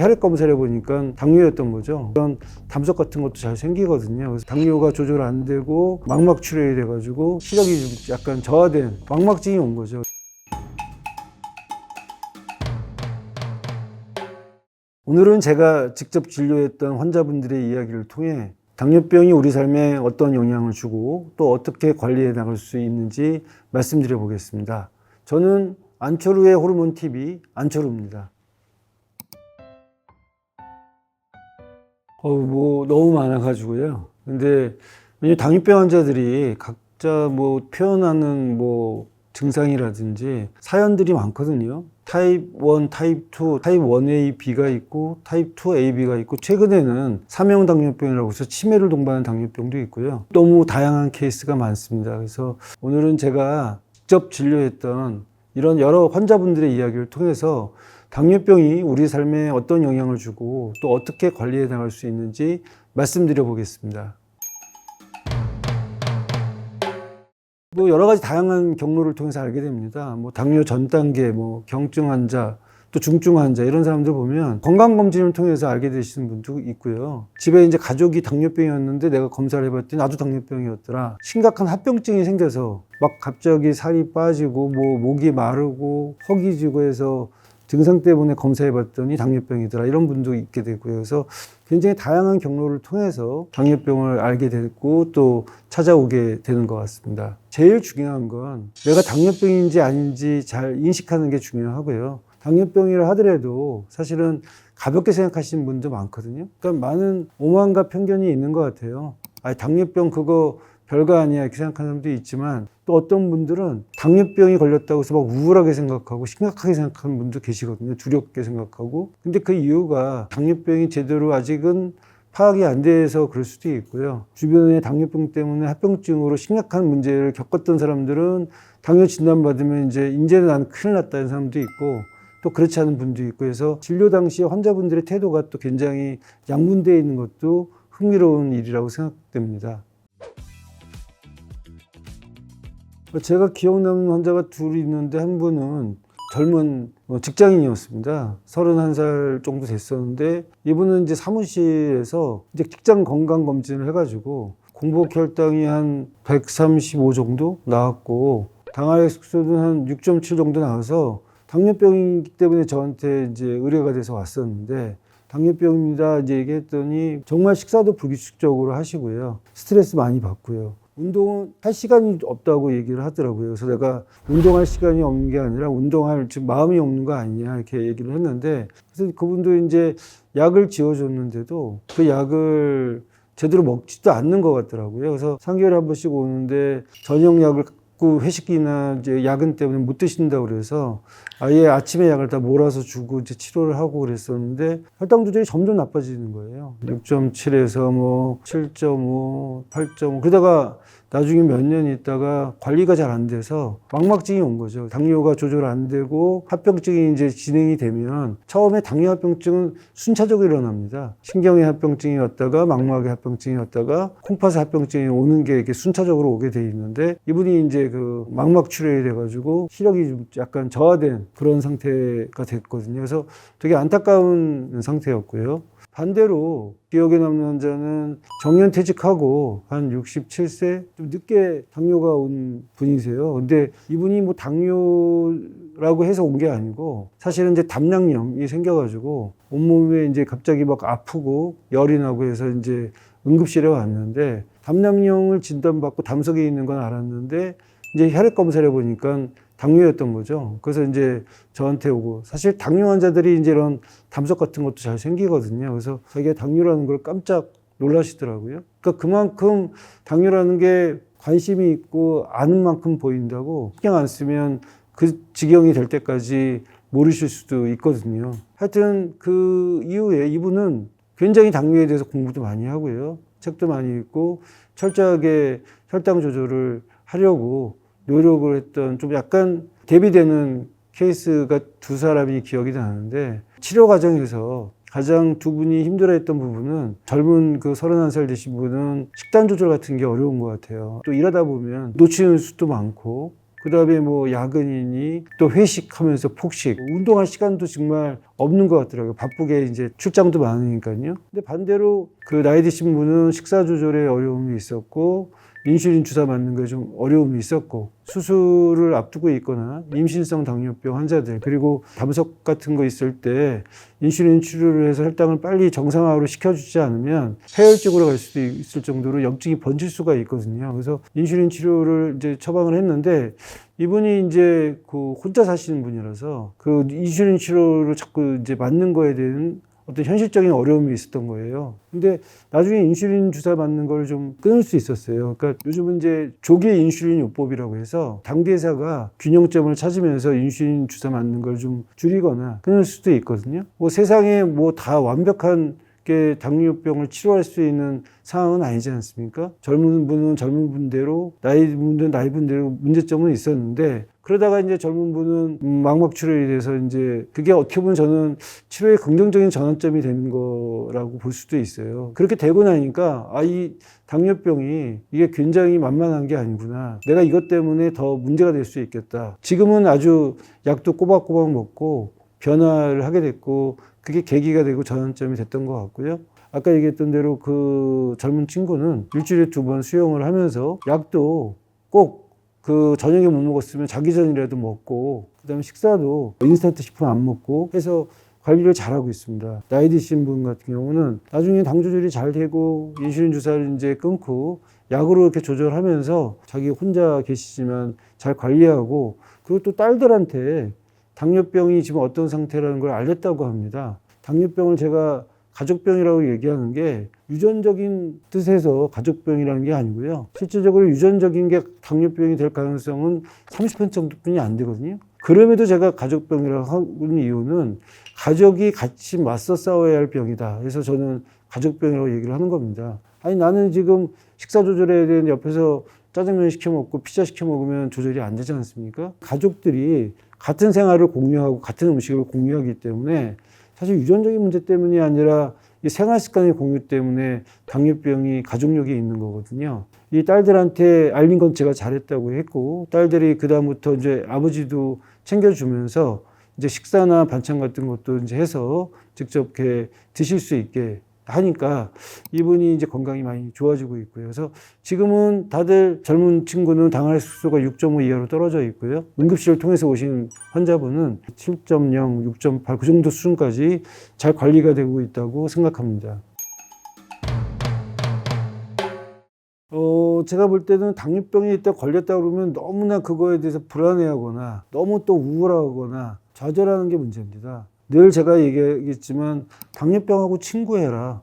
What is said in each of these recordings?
혈액 검사를 해보니까 당뇨였던 거죠. 그런 담석 같은 것도 잘 생기거든요. 그래서 당뇨가 조절 안 되고 망막 출혈이 돼가지고 시력이 좀 약간 저하된 망막증이 온 거죠. 오늘은 제가 직접 진료했던 환자분들의 이야기를 통해 당뇨병이 우리 삶에 어떤 영향을 주고 또 어떻게 관리해 나갈 수 있는지 말씀드려 보겠습니다. 저는 안철우의 호르몬 TV 안철우입니다. 너무 많아가지고요. 근데 당뇨병 환자들이 각자 표현하는 증상이라든지 사연들이 많거든요. 타입 1, 타입 2, 타입 1A, B가 있고 타입 2A, B가 있고 최근에는 사명 당뇨병이라고 해서 치매를 동반하는 당뇨병도 있고요. 너무 다양한 케이스가 많습니다. 그래서 오늘은 제가 직접 진료했던 이런 여러 환자분들의 이야기를 통해서 당뇨병이 우리 삶에 어떤 영향을 주고 또 어떻게 관리해 나갈 수 있는지 말씀드려 보겠습니다. 여러 가지 다양한 경로를 통해서 알게 됩니다. 당뇨 전 단계, 경증 환자, 또 중증 환자 이런 사람들 보면 건강검진을 통해서 알게 되시는 분도 있고요. 집에 이제 가족이 당뇨병이었는데 내가 검사를 해봤더니 나도 당뇨병이었더라. 심각한 합병증이 생겨서 갑자기 살이 빠지고 목이 마르고 허기지고 해서 증상 때문에 검사해봤더니 당뇨병이더라. 이런 분도 있게 되고요. 그래서 굉장히 다양한 경로를 통해서 당뇨병을 알게 됐고 또 찾아오게 되는 것 같습니다. 제일 중요한 건 내가 당뇨병인지 아닌지 잘 인식하는 게 중요하고요. 당뇨병이라 하더라도 사실은 가볍게 생각하시는 분도 많거든요. 그러니까 많은 오만과 편견이 있는 것 같아요. 당뇨병 그거 별거 아니야 이렇게 생각하는 사람도 있지만 또 어떤 분들은 당뇨병이 걸렸다고 해서 우울하게 생각하고 심각하게 생각하는 분도 계시거든요. 두렵게 생각하고. 근데 그 이유가 당뇨병이 제대로 아직은 파악이 안 돼서 그럴 수도 있고요. 주변에 당뇨병 때문에 합병증으로 심각한 문제를 겪었던 사람들은 당뇨 진단받으면 이제는 난 큰일 났다는 사람도 있고 또 그렇지 않은 분도 있고 해서 진료 당시에 환자분들의 태도가 또 굉장히 양분되어 있는 것도 흥미로운 일이라고 생각됩니다. 제가 기억 남는 환자가 둘 있는데 한 분은 젊은 직장인이었습니다. 31살 정도 됐었는데 이분은 사무실에서 직장 건강 검진을 해가지고 공복 혈당이 한 135 정도 나왔고 당화혈 색소는 한 6.7 정도 나와서 당뇨병이기 때문에 저한테 의뢰가 돼서 왔었는데 당뇨병입니다 얘기했더니 정말 식사도 불규칙적으로 하시고요. 스트레스 많이 받고요. 운동은 할 시간이 없다고 얘기를 하더라고요. 그래서 내가 운동할 시간이 없는 게 아니라 운동할 지금 마음이 없는 거 아니냐 이렇게 얘기를 했는데 그래서 그분도 약을 지어줬는데도 그 약을 제대로 먹지도 않는 것 같더라고요. 그래서 3개월에 한 번씩 오는데 저녁 약을 회식이나 야근 때문에 못 드신다고 그래서 아예 아침에 약을 다 몰아서 주고 치료를 하고 그랬었는데 혈당 조절이 점점 나빠지는 거예요. 6.7에서 7.5, 8.5 그러다가 나중에 몇 년 있다가 관리가 잘 안 돼서 망막증이 온 거죠. 당뇨가 조절 안 되고 합병증이 진행이 되면 처음에 당뇨 합병증은 순차적으로 일어납니다. 신경의 합병증이 왔다가 망막의 합병증이 왔다가 콩팥의 합병증이 오는 게 이렇게 순차적으로 오게 돼 있는데 이분이 그 망막 출혈이 돼가지고 시력이 좀 약간 저하된 그런 상태가 됐거든요. 그래서 되게 안타까운 상태였고요. 반대로 기억에 남는 환자는 정년퇴직하고 한 67세 좀 늦게 당뇨가 온 분이세요. 근데 이분이 당뇨라고 해서 온 게 아니고 사실은 담낭염이 생겨가지고 온몸에 갑자기 아프고 열이 나고 해서 응급실에 왔는데 담낭염을 진단받고 담석에 있는 건 알았는데 혈액 검사를 해보니까 당뇨였던 거죠. 그래서 저한테 오고 사실 당뇨 환자들이 이런 담석 같은 것도 잘 생기거든요. 그래서 자기가 당뇨라는 걸 깜짝 놀라시더라고요. 그러니까 그만큼 당뇨라는 게 관심이 있고 아는 만큼 보인다고 신경 안 쓰면 그 지경이 될 때까지 모르실 수도 있거든요. 하여튼 그 이후에 이분은 굉장히 당뇨에 대해서 공부도 많이 하고요. 책도 많이 읽고 철저하게 혈당 조절을 하려고 노력을 했던 좀 약간 대비되는 케이스가 두 사람이 기억이 나는데 치료 과정에서 가장 두 분이 힘들어했던 부분은 젊은 31살 되신 분은 식단 조절 같은 게 어려운 것 같아요. 또 일하다 보면 놓치는 수도 많고 그다음에 뭐 야근이니 또 회식하면서 폭식, 운동할 시간도 정말 없는 것 같더라고요. 바쁘게 이제 출장도 많으니까요. 근데 반대로 그 나이 드신 분은 식사 조절에 어려움이 있었고 인슐린 주사 맞는 거에 좀 어려움이 있었고 수술을 앞두고 있거나 임신성 당뇨병 환자들 그리고 담석 같은 거 있을 때 인슐린 치료를 해서 혈당을 빨리 정상화로 시켜주지 않으면 폐혈증으로 갈 수도 있을 정도로 염증이 번질 수가 있거든요. 그래서 인슐린 치료를 이제 처방을 했는데 이분이 이제 그 혼자 사시는 분이라서 그 인슐린 치료를 자꾸 이제 맞는 거에 대한 어떤 현실적인 어려움이 있었던 거예요. 근데 나중에 인슐린 주사 맞는 걸 좀 끊을 수 있었어요. 그러니까 요즘은 이제 조기 인슐린 요법이라고 해서 당대사가 균형점을 찾으면서 인슐린 주사 맞는 걸 좀 줄이거나 끊을 수도 있거든요. 뭐 세상에 뭐 다 완벽한 게 당뇨병을 치료할 수 있는 상황은 아니지 않습니까? 젊은 분은 젊은 분대로, 나이 분은 나이 분대로 문제점은 있었는데, 그러다가 이제 젊은 분은 망막 출혈이 돼서 이제 그게 어떻게 보면 저는 치료의 긍정적인 전환점이 된 거라고 볼 수도 있어요. 그렇게 되고 나니까 이 당뇨병이 이게 굉장히 만만한 게 아니구나. 내가 이것 때문에 더 문제가 될 수 있겠다. 지금은 아주 약도 꼬박꼬박 먹고 변화를 하게 됐고 그게 계기가 되고 전환점이 됐던 것 같고요. 아까 얘기했던 대로 그 젊은 친구는 일주일에 2번 수영을 하면서 약도 꼭 그 저녁에 못 먹었으면 자기 전이라도 먹고 그다음에 식사도 인스턴트 식품 안 먹고 해서 관리를 잘하고 있습니다. 나이 드신 분 같은 경우는 나중에 당 조절이 잘 되고 인슐린 주사를 이제 끊고 약으로 이렇게 조절하면서 자기 혼자 계시지만 잘 관리하고 그리고 또 딸들한테 당뇨병이 지금 어떤 상태라는 걸 알렸다고 합니다. 당뇨병을 제가 가족병이라고 얘기하는 게 유전적인 뜻에서 가족병이라는 게 아니고요. 실질적으로 유전적인 게 당뇨병이 될 가능성은 30% 정도뿐이 안 되거든요. 그럼에도 제가 가족병이라고 하는 이유는 가족이 같이 맞서 싸워야 할 병이다. 그래서 저는 가족병이라고 얘기를 하는 겁니다. 아니 나는 지금 식사 조절해야 되는데 옆에서 짜장면 시켜 먹고 피자 시켜 먹으면 조절이 안 되지 않습니까? 가족들이 같은 생활을 공유하고 같은 음식을 공유하기 때문에 사실 유전적인 문제 때문이 아니라 이 생활 습관의 공유 때문에 당뇨병이 가족력이 있는 거거든요. 이 딸들한테 알린 건 제가 잘했다고 했고 딸들이 그다음부터 이제 아버지도 챙겨주면서 이제 식사나 반찬 같은 것도 이제 해서 직접 이렇게 드실 수 있게 하니까 이분이 이제 건강이 많이 좋아지고 있고요. 그래서 지금은 다들 젊은 친구는 당활수소가 6.5 이하로 떨어져 있고요. 응급실을 통해서 오신 환자분은 7.0, 6.8 그 정도 수준까지 잘 관리가 되고 있다고 생각합니다. 제가 볼 때는 당뇨병이 있다 걸렸다 그러면 너무나 그거에 대해서 불안해하거나 너무 또 우울하거나 좌절하는 게 문제입니다. 늘 제가 얘기했지만 당뇨병하고 친구해라.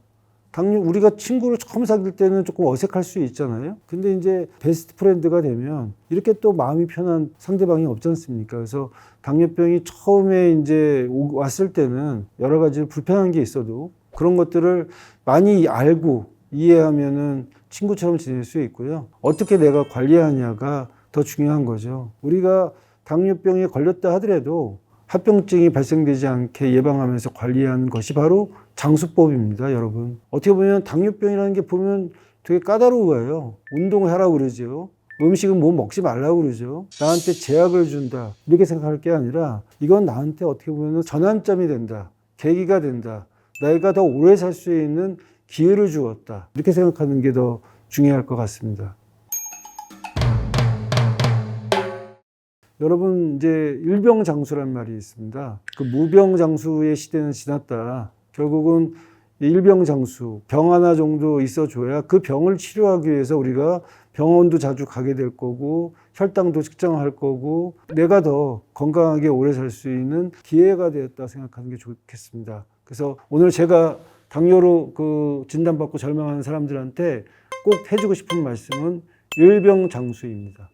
우리가 친구를 처음 사귈 때는 조금 어색할 수 있잖아요. 근데 이제 베스트 프렌드가 되면 이렇게 또 마음이 편한 상대방이 없지 않습니까? 그래서 당뇨병이 처음에 이제 왔을 때는 여러 가지 불편한 게 있어도 그런 것들을 많이 알고 이해하면은 친구처럼 지낼 수 있고요. 어떻게 내가 관리하냐가 더 중요한 거죠. 우리가 당뇨병에 걸렸다 하더라도 합병증이 발생되지 않게 예방하면서 관리하는 것이 바로 장수법입니다, 여러분. 어떻게 보면 당뇨병이라는 게 보면 되게 까다로워요. 운동을 하라고 그러죠. 음식은 뭐 먹지 말라고 그러죠. 나한테 제약을 준다. 이렇게 생각할 게 아니라 이건 나한테 어떻게 보면 전환점이 된다. 계기가 된다. 내가 더 오래 살 수 있는 기회를 주었다. 이렇게 생각하는 게 더 중요할 것 같습니다. 여러분 이제 일병장수란 말이 있습니다. 그 무병장수의 시대는 지났다. 결국은 일병장수, 병 하나 정도 있어줘야 그 병을 치료하기 위해서 우리가 병원도 자주 가게 될 거고 혈당도 측정할 거고 내가 더 건강하게 오래 살 수 있는 기회가 되었다 생각하는 게 좋겠습니다. 그래서 오늘 제가 당뇨로 그 진단받고 절망하는 사람들한테 꼭 해주고 싶은 말씀은 일병장수입니다.